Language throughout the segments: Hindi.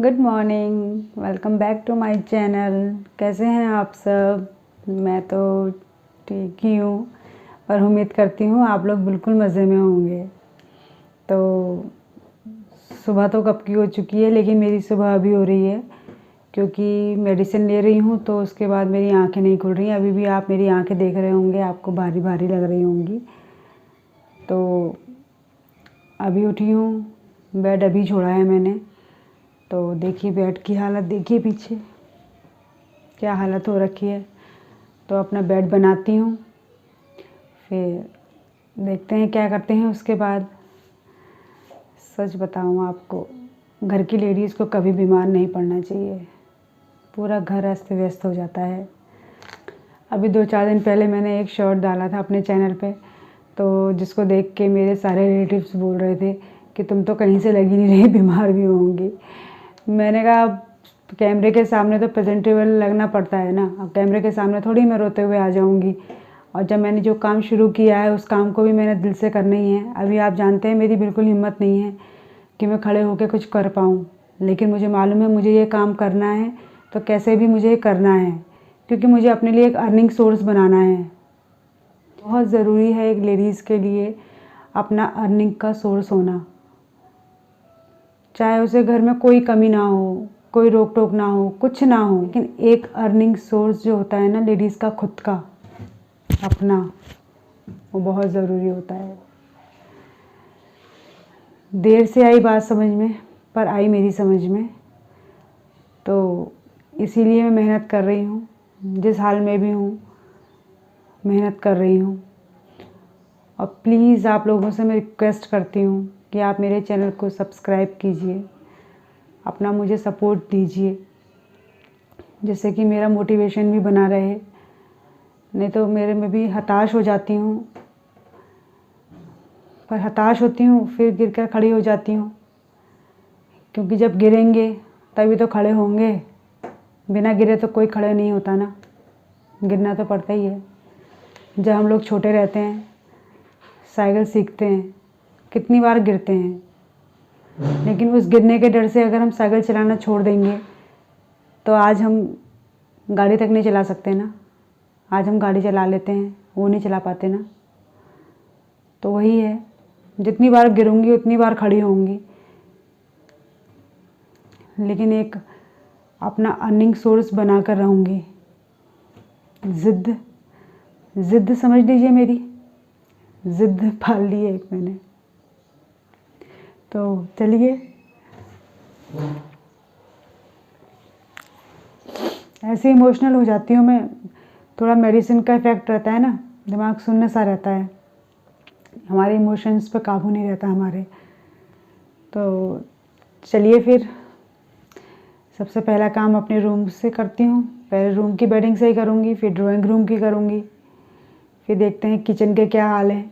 Good morning, welcome back to my channel. कैसे हैं आप सब? मैं तो ठीक ही हूँ और उम्मीद करती हूँ आप लोग बिल्कुल मज़े में होंगे। तो सुबह तो कब की हो चुकी है, लेकिन मेरी सुबह अभी हो रही है क्योंकि मेडिसिन ले रही हूँ। तो उसके बाद मेरी आंखें नहीं खुल रही हैं। अभी भी आप मेरी आंखें देख रहे होंगे, आपको भारी भारी लग रही होंगी। तो अभी उठी हूँ, बेड अभी छोड़ा है मैंने। तो देखिए बेड की हालत, देखिए पीछे क्या हालत हो रखी है। तो अपना बेड बनाती हूँ, फिर देखते हैं क्या करते हैं उसके बाद। सच बताऊँ आपको, घर की लेडीज़ को कभी बीमार नहीं पड़ना चाहिए। पूरा घर अस्त व्यस्त हो जाता है। अभी 2-4 दिन पहले मैंने एक शॉर्ट डाला था अपने चैनल पे, तो जिसको देख के मेरे सारे रिलेटिव्स बोल रहे थे कि तुम तो कहीं से लगी नहीं रही, बीमार भी होंगी। मैंने कहा कैमरे के सामने तो प्रेजेंटेबल लगना पड़ता है ना। अब कैमरे के सामने थोड़ी मैं रोते हुए आ जाऊंगी। और जब मैंने जो काम शुरू किया है उस काम को भी मैंने दिल से करना ही है। अभी आप जानते हैं मेरी बिल्कुल हिम्मत नहीं है कि मैं खड़े होकर कुछ कर पाऊँ, लेकिन मुझे मालूम है मुझे ये काम करना है, तो कैसे भी मुझे करना है, क्योंकि मुझे अपने लिए एक अर्निंग सोर्स बनाना है। बहुत ज़रूरी है एक लेडीज़ के लिए अपना अर्निंग का सोर्स होना। चाहे उसे घर में कोई कमी ना हो, कोई रोक टोक ना हो, कुछ ना हो, लेकिन एक अर्निंग सोर्स जो होता है ना लेडीज़ का, खुद का अपना, वो बहुत ज़रूरी होता है। देर से आई बात समझ में, पर आई मेरी समझ में। तो इसीलिए मैं मेहनत कर रही हूँ। जिस हाल में भी हूँ मेहनत कर रही हूँ। और प्लीज़ आप लोगों से मैं रिक्वेस्ट करती हूँ कि आप मेरे चैनल को सब्सक्राइब कीजिए, अपना मुझे सपोर्ट दीजिए, जिससे कि मेरा मोटिवेशन भी बना रहे। नहीं तो मेरे में भी हताश हो जाती हूँ, पर हताश होती हूँ फिर गिरकर खड़ी हो जाती हूँ, क्योंकि जब गिरेंगे तभी तो खड़े होंगे। बिना गिरे तो कोई खड़े नहीं होता ना, गिरना तो पड़ता ही है। जब हम लोग छोटे रहते हैं, साइकिल सीखते हैं, कितनी बार गिरते हैं, लेकिन उस गिरने के डर से अगर हम साइकिल चलाना छोड़ देंगे तो आज हम गाड़ी तक नहीं चला सकते ना। आज हम गाड़ी चला लेते हैं, वो नहीं चला पाते ना। तो वही है, जितनी बार गिरूंगी उतनी बार खड़ी होंगी, लेकिन एक अपना अर्निंग सोर्स बनाकर रहूँगी। ज़िद्द समझ लीजिए, मेरी ज़िद्द पाल ली है एक मैंने। तो चलिए, ऐसे इमोशनल हो जाती हूँ मैं। थोड़ा मेडिसिन का इफ़ेक्ट रहता है ना, दिमाग सुन्न सा रहता है, हमारे इमोशंस पे काबू नहीं रहता हमारे। तो चलिए फिर, सबसे पहला काम अपने रूम से करती हूँ। पहले रूम की बेडिंग से ही करूँगी, फिर ड्राइंग रूम की करूँगी, फिर देखते हैं किचन के क्या हाल है।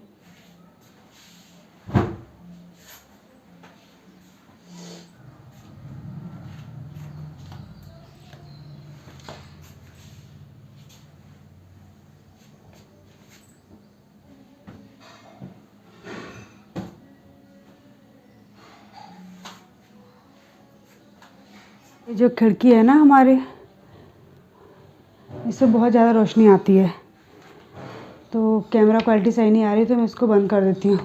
ये जो खिड़की है ना हमारे, इससे बहुत ज़्यादा रोशनी आती है, तो कैमरा क्वालिटी सही नहीं आ रही, तो मैं इसको बंद कर देती हूँ।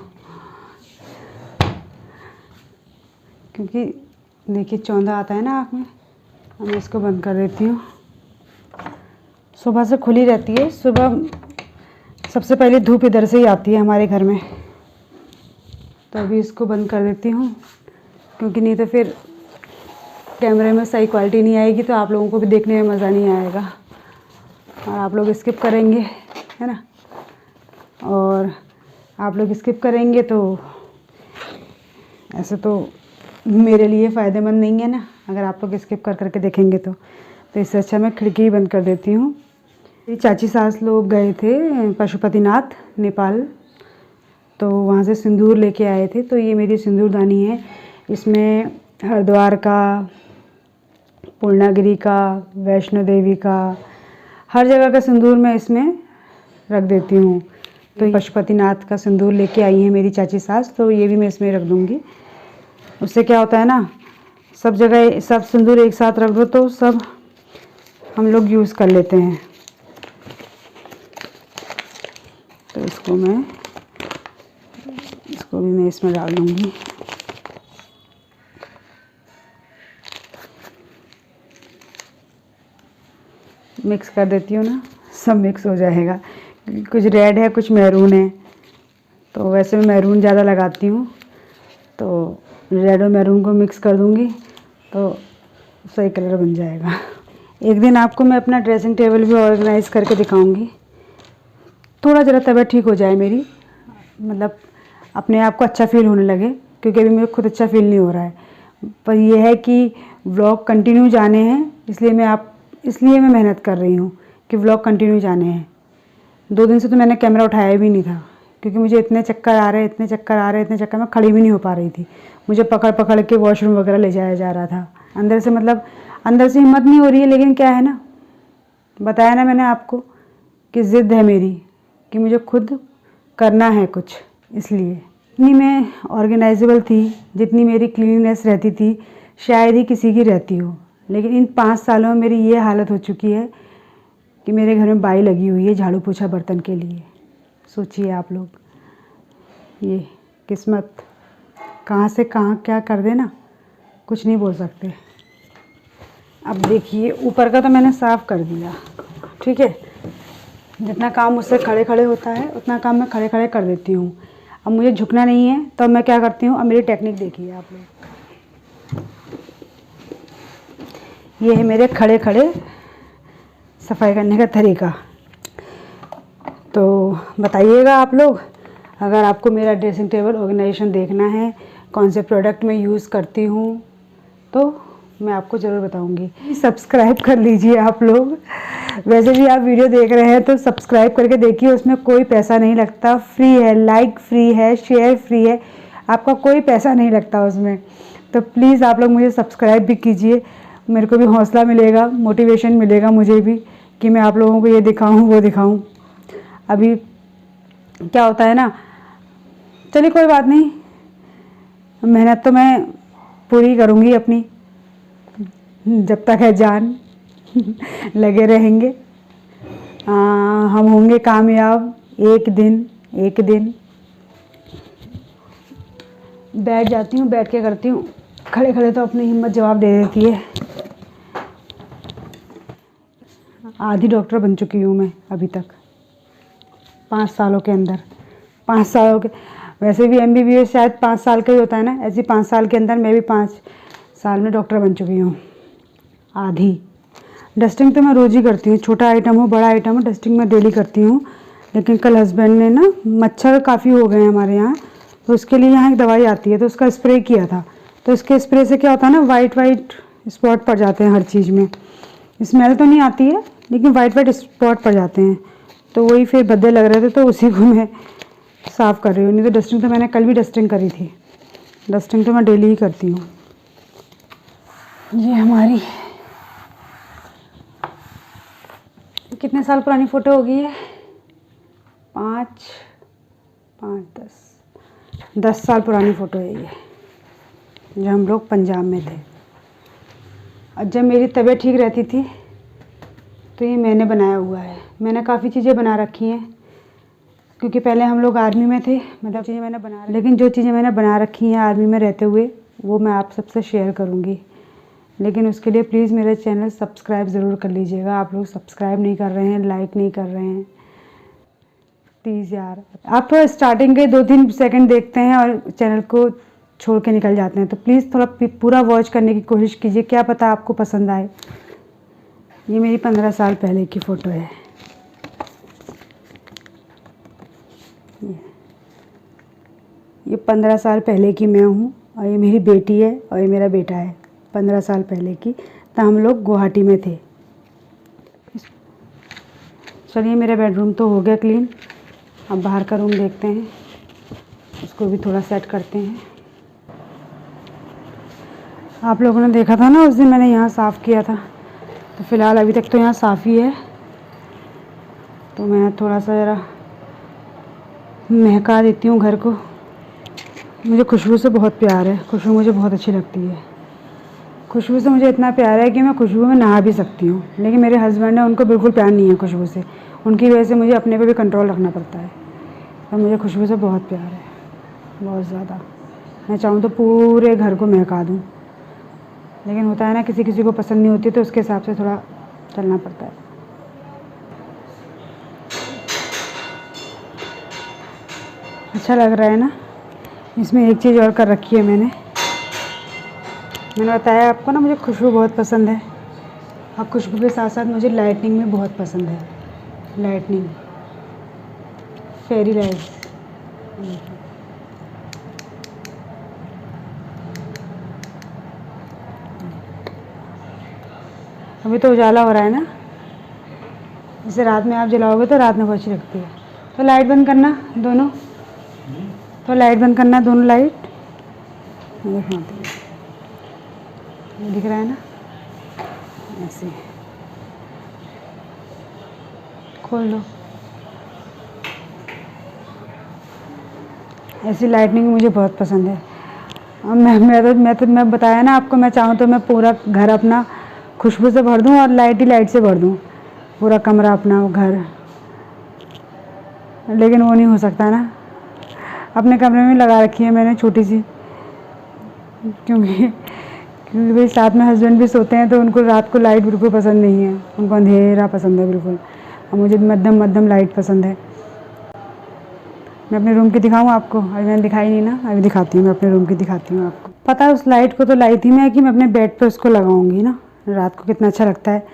क्योंकि देखिए चौंधा आता है ना आँख में, अब मैं इसको बंद कर देती हूँ। सुबह से खुली रहती है, सुबह सबसे पहले धूप इधर से ही आती है हमारे घर में। तो अभी इसको बंद कर देती हूँ, क्योंकि नहीं तो फिर कैमरे में सही क्वालिटी नहीं आएगी, तो आप लोगों को भी देखने में मज़ा नहीं आएगा और आप लोग स्किप करेंगे, है ना। और आप लोग स्किप करेंगे तो ऐसे तो मेरे लिए फ़ायदेमंद नहीं है ना, अगर आप लोग स्किप कर करके देखेंगे तो इससे अच्छा मैं खिड़की ही बंद कर देती हूँ। मेरी चाची सास लोग गए थे पशुपतिनाथ, नेपाल, तो वहाँ से सिंदूर लेके आए थे। तो ये मेरी सिंदूरदानी है, इसमें हरिद्वार का, पूर्णागिरी का, वैष्णो देवी का, हर जगह का सिंदूर मैं इसमें रख देती हूँ। तो पशुपतिनाथ का सिंदूर लेके आई है मेरी चाची सास, तो ये भी मैं इसमें रख दूँगी। उससे क्या होता है ना, सब जगह सब सिंदूर एक साथ रख दो तो सब हम लोग यूज़ कर लेते हैं। तो इसको भी मैं इसमें डाल दूँगी। मिक्स कर देती हूँ ना, सब मिक्स हो जाएगा। कुछ रेड है, कुछ मैरून है, तो वैसे मैं मैरून ज़्यादा लगाती हूँ, तो रेड और मैरून को मिक्स कर दूँगी तो सही कलर बन जाएगा। एक दिन आपको मैं अपना ड्रेसिंग टेबल भी ऑर्गेनाइज़ करके दिखाऊंगी। थोड़ा ज़रा तबीयत ठीक हो जाए मेरी, मतलब अपने आप को अच्छा फील होने लगे, क्योंकि अभी मुझे खुद अच्छा फील नहीं हो रहा है। पर यह है कि व्लॉग कंटिन्यू जाने हैं, इसलिए मैं मेहनत कर रही हूँ कि व्लॉग कंटिन्यू जाने हैं। 2 दिन से तो मैंने कैमरा उठाया भी नहीं था, क्योंकि मुझे इतने चक्कर आ रहे, इतने चक्कर में खड़ी भी नहीं हो पा रही थी। मुझे पकड़ पकड़ के वॉशरूम वगैरह ले जाया जा रहा था। अंदर से हिम्मत नहीं हो रही है, लेकिन क्या है ना, बताया ना मैंने आपको कि ज़िद है मेरी कि मुझे खुद करना है कुछ। इसलिए इतनी मैं ऑर्गेनाइजेबल थी, जितनी मेरी क्लीननेस रहती थी शायद ही किसी की रहती हो। लेकिन इन 5 सालों में मेरी ये हालत हो चुकी है कि मेरे घर में बाई लगी हुई है झाड़ू पोछा बर्तन के लिए। सोचिए आप लोग, ये किस्मत कहाँ से कहाँ क्या कर देना, कुछ नहीं बोल सकते। अब देखिए, ऊपर का तो मैंने साफ़ कर दिया, ठीक है। जितना काम मुझसे खड़े खड़े होता है उतना काम मैं खड़े खड़े कर देती हूँ। अब मुझे झुकना नहीं है तो मैं क्या करती हूँ, अब मेरी टेक्निक देखिए आप लोग। ये है मेरे खड़े खड़े सफाई करने का तरीका। तो बताइएगा आप लोग, अगर आपको मेरा ड्रेसिंग टेबल ऑर्गेनाइजेशन देखना है, कौन से प्रोडक्ट मैं यूज़ करती हूँ, तो मैं आपको ज़रूर बताऊँगी। सब्सक्राइब कर लीजिए आप लोग। वैसे भी आप वीडियो देख रहे हैं तो सब्सक्राइब करके देखिए, उसमें कोई पैसा नहीं लगता, फ्री है, लाइक फ्री है, शेयर फ्री है, आपका कोई पैसा नहीं लगता उसमें। तो प्लीज़ आप लोग मुझे सब्सक्राइब भी कीजिए, मेरे को भी हौसला मिलेगा, मोटिवेशन मिलेगा मुझे भी कि मैं आप लोगों को ये दिखाऊँ वो दिखाऊँ। अभी क्या होता है ना, चलिए कोई बात नहीं, मेहनत तो मैं पूरी करूँगी अपनी, जब तक है जान लगे रहेंगे। हम होंगे कामयाब एक दिन। बैठ जाती हूँ, बैठ के करती हूँ, खड़े खड़े तो अपनी हिम्मत जवाब दे देती है। आधी डॉक्टर बन चुकी हूँ मैं अभी तक, 5 सालों के अंदर। 5 सालों के, वैसे भी MBBS शायद 5 साल का ही होता है ना, ऐसे 5 साल के अंदर मैं भी 5 साल में डॉक्टर बन चुकी हूँ। आधी डस्टिंग तो मैं रोज़ ही करती हूँ, छोटा आइटम हो बड़ा आइटम हो, डस्टिंग मैं डेली करती हूँ। लेकिन कल हस्बैंड ने ना, मच्छर काफ़ी हो गए हैं हमारे यहाँ, तो उसके लिए यहाँ एक दवाई आती है, तो उसका स्प्रे किया था। तो इसके स्प्रे से क्या होता है ना, वाइट स्पॉट पड़ जाते हैं हर चीज़ में। स्मेल तो नहीं आती है, लेकिन वाइट स्पॉट पड़ जाते हैं, तो वही फिर भद्दे लग रहे थे, तो उसी को मैं साफ़ कर रही हूँ। नहीं तो डस्टिंग तो मैंने कल भी डस्टिंग करी थी, डस्टिंग तो मैं डेली ही करती हूँ। ये हमारी कितने साल पुरानी फ़ोटो होगी है, 10 साल पुरानी फ़ोटो है ये, जब हम लोग पंजाब में थे। और जब मेरी तबीयत ठीक रहती थी तो ये मैंने बनाया हुआ है। मैंने काफ़ी चीज़ें बना रखी हैं, क्योंकि पहले हम लोग आर्मी में थे, मतलब चीज़ें मैंने लेकिन जो चीज़ें मैंने बना रखी हैं आर्मी में रहते हुए, वो मैं आप सबसे शेयर करूँगी। लेकिन उसके लिए प्लीज़ मेरा चैनल सब्सक्राइब ज़रूर कर लीजिएगा। आप लोग सब्सक्राइब नहीं कर रहे हैं, लाइक नहीं कर रहे हैं, प्लीज़ यार। आप स्टार्टिंग के 2-3 सेकंड देखते हैं और चैनल को छोड़ के निकल जाते हैं, तो प्लीज़ थोड़ा पूरा वॉच करने की कोशिश कीजिए, क्या पता आपको पसंद आए। ये मेरी 15 साल पहले की फ़ोटो है। ये 15 साल पहले की मैं हूँ, और ये मेरी बेटी है और ये मेरा बेटा है। 15 साल पहले की, तो हम लोग गुवाहाटी में थे। चलिए, मेरा बेडरूम तो हो गया क्लीन, अब बाहर का रूम देखते हैं, उसको भी थोड़ा सेट करते हैं। आप लोगों ने देखा था ना उस दिन मैंने यहाँ साफ़ किया था, तो फ़िलहाल अभी तक तो यहाँ साफ़ ही है। तो मैं थोड़ा सा ज़रा महका देती हूँ घर को। मुझे खुशबू से बहुत प्यार है, खुशबू मुझे बहुत अच्छी लगती है। खुशबू से मुझे इतना प्यार है कि मैं खुशबू में नहा भी सकती हूँ, लेकिन मेरे हस्बैंड है उनको बिल्कुल प्यार नहीं है खुशबू से। उनकी वजह से मुझे अपने पे भी कंट्रोल रखना पड़ता है। और मुझे खुशबू से बहुत प्यार है, बहुत ज़्यादा। मैं चाहूँ तो पूरे घर को महका दूँ, लेकिन होता है ना किसी किसी को पसंद नहीं होती, तो उसके हिसाब से थोड़ा चलना पड़ता है। अच्छा लग रहा है ना। इसमें एक चीज़ और कर रखी है मैंने बताया आपको ना, मुझे खुशबू बहुत पसंद है। और खुशबू के साथ साथ मुझे लाइटनिंग में बहुत पसंद है। Lightning, fairy lights. अभी तो उजाला हो रहा है ना, इसे रात में आप जलाओगे तो रात में बहुत अच्छी लगती है। तो लाइट बंद करना दोनों, तो लाइट बंद करना दोनों लाइट। दिख रहा है ना, ऐसे खोल दो। ऐसी लाइटनिंग मुझे बहुत पसंद है। और मैं बताया ना आपको, मैं चाहूँ तो मैं पूरा घर अपना खुशबू से भर दूँ और लाइट ही लाइट से भर दूँ, पूरा कमरा अपना घर। लेकिन वो नहीं हो सकता ना। अपने कमरे में लगा रखी है मैंने छोटी सी, क्योंकि भाई साथ में हस्बैंड भी सोते हैं, तो उनको रात को लाइट बिल्कुल पसंद नहीं है, उनको अंधेरा पसंद है बिल्कुल। और मुझे मध्यम मध्यम लाइट पसंद है। मैं अपने रूम की दिखाऊँ आपको? अभी मैंने दिखाई नहीं ना, अभी दिखाती हूँ। मैं अपने रूम की दिखाती हूँ आपको। पता है उस लाइट को तो लाई थी मैं कि मैं अपने बेड पे उसको लगाऊंगी ना, रात को कितना अच्छा लगता है।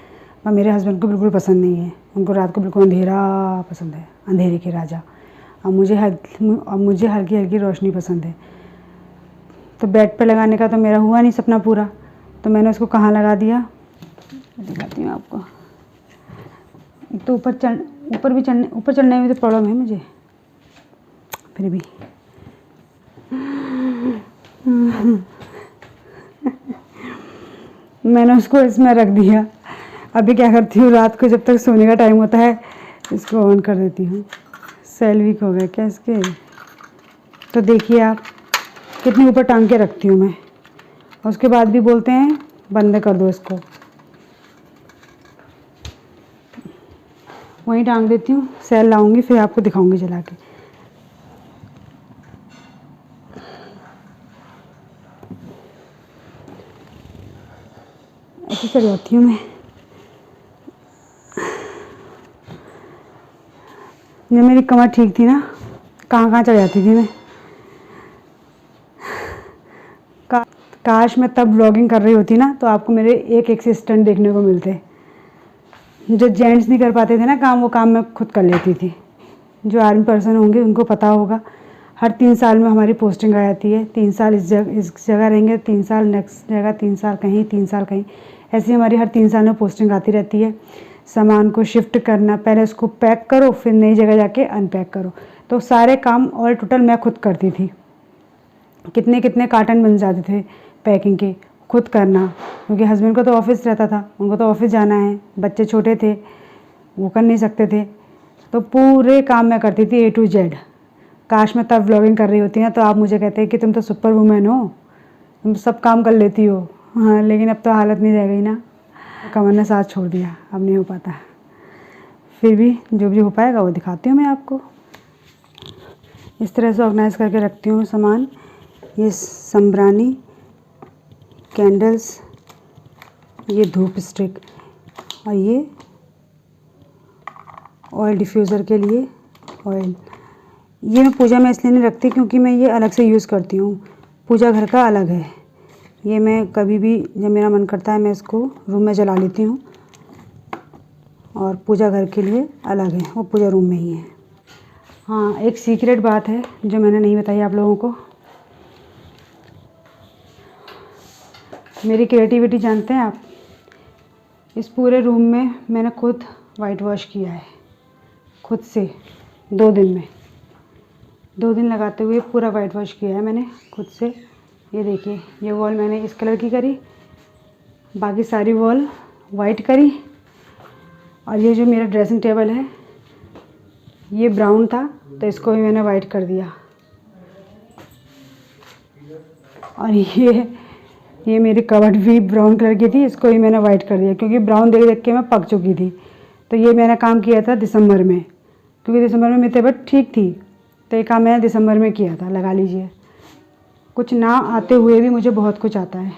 पर मेरे हस्बैंड को बिल्कुल पसंद नहीं है, उनको रात को बिल्कुल अंधेरा पसंद है, अंधेरे के राजा। और मुझे हल्की हल्की रोशनी पसंद है। तो बेड पे लगाने का तो मेरा हुआ नहीं सपना पूरा, तो मैंने उसको कहाँ लगा दिया, दिखाती हूँ आपको। तो ऊपर चढ़ने में तो प्रॉब्लम है मुझे, फिर भी मैंने उसको इसमें रख दिया। अभी क्या करती हूँ, रात को जब तक सोने का टाइम होता है इसको ऑन कर देती हूँ। सेल वीक हो गए क्या इसके? तो देखिए आप कितनी ऊपर टांग के रखती हूँ मैं, और उसके बाद भी बोलते हैं बंद कर दो इसको। वहीं टांग देती हूँ। सेल लाऊंगी फिर आपको दिखाऊंगी जला के। ऐसे चल जाती हूँ मैं। जब मेरी कमर ठीक थी ना, कहाँ कहाँ चढ़ जाती थी मैं। काश मैं तब व्लॉगिंग कर रही होती ना, तो आपको मेरे एक एक से स्टंट देखने को मिलते। जो जेंट्स नहीं कर पाते थे ना काम, वो काम मैं खुद कर लेती थी। जो आर्मी पर्सन होंगे उनको पता होगा, हर 3 साल में हमारी पोस्टिंग आ जाती है। 3 साल इस जगह रहेंगे, 3 साल नेक्स्ट जगह, 3 साल कहीं, 3 साल कहीं, ऐसी हमारी हर 3 साल में पोस्टिंग आती रहती है। सामान को शिफ्ट करना, पहले उसको पैक करो, फिर नई जगह जाके अनपैक करो। तो सारे काम ऑल टोटल मैं खुद करती थी। कितने कितने कार्टन बन जाते थे पैकिंग के, खुद करना। क्योंकि हस्बैंड को तो ऑफिस रहता था, उनको तो ऑफिस जाना है, बच्चे छोटे थे, वो कर नहीं सकते थे। तो पूरे काम मैं करती थी A to Z। काश मैं तब व्लॉगिंग कर रही होती ना, तो आप मुझे कहते कि तुम तो सुपर वुमेन हो, तुम सब काम कर लेती हो। हाँ, लेकिन अब तो हालत नहीं रह गई ना, कमर ने साथ छोड़ दिया, अब नहीं हो पाता। फिर भी जो भी हो पाएगा वो दिखाती हूँ मैं आपको। इस तरह से ऑर्गेनाइज़ करके रखती हूँ सामान। ये संब्रानी कैंडल्स, ये धूप स्टिक, और ये ऑयल डिफ्यूज़र के लिए ऑयल। ये मैं पूजा में इसलिए नहीं रखती क्योंकि मैं ये अलग से यूज़ करती हूँ, पूजा घर का अलग है। ये मैं कभी भी जब मेरा मन करता है मैं इसको रूम में जला लेती हूँ, और पूजा घर के लिए अलग है, वो पूजा रूम में ही है। हाँ, एक सीक्रेट बात है जो मैंने नहीं बताई आप लोगों को। मेरी क्रिएटिविटी जानते हैं आप? इस पूरे रूम में मैंने खुद वाइट वॉश किया है, खुद से 2 दिन में। 2 दिन लगाते हुए पूरा वाइट वॉश किया है मैंने खुद से। ये देखिए, ये वॉल मैंने इस कलर की करी, बाकी सारी वॉल वाइट करी। और ये जो मेरा ड्रेसिंग टेबल है ये ब्राउन था, तो इसको भी मैंने वाइट कर दिया। और ये ये मेरी कबर्ड भी ब्राउन कलर की थी, इसको ही मैंने वाइट कर दिया क्योंकि ब्राउन देख देख के मैं पक चुकी थी। तो ये मैंने काम किया था दिसंबर में, क्योंकि दिसंबर में मेरी तबीयत ठीक थी, तो ये काम मैंने दिसंबर में किया था। लगा लीजिए, कुछ ना आते हुए भी मुझे बहुत कुछ आता है।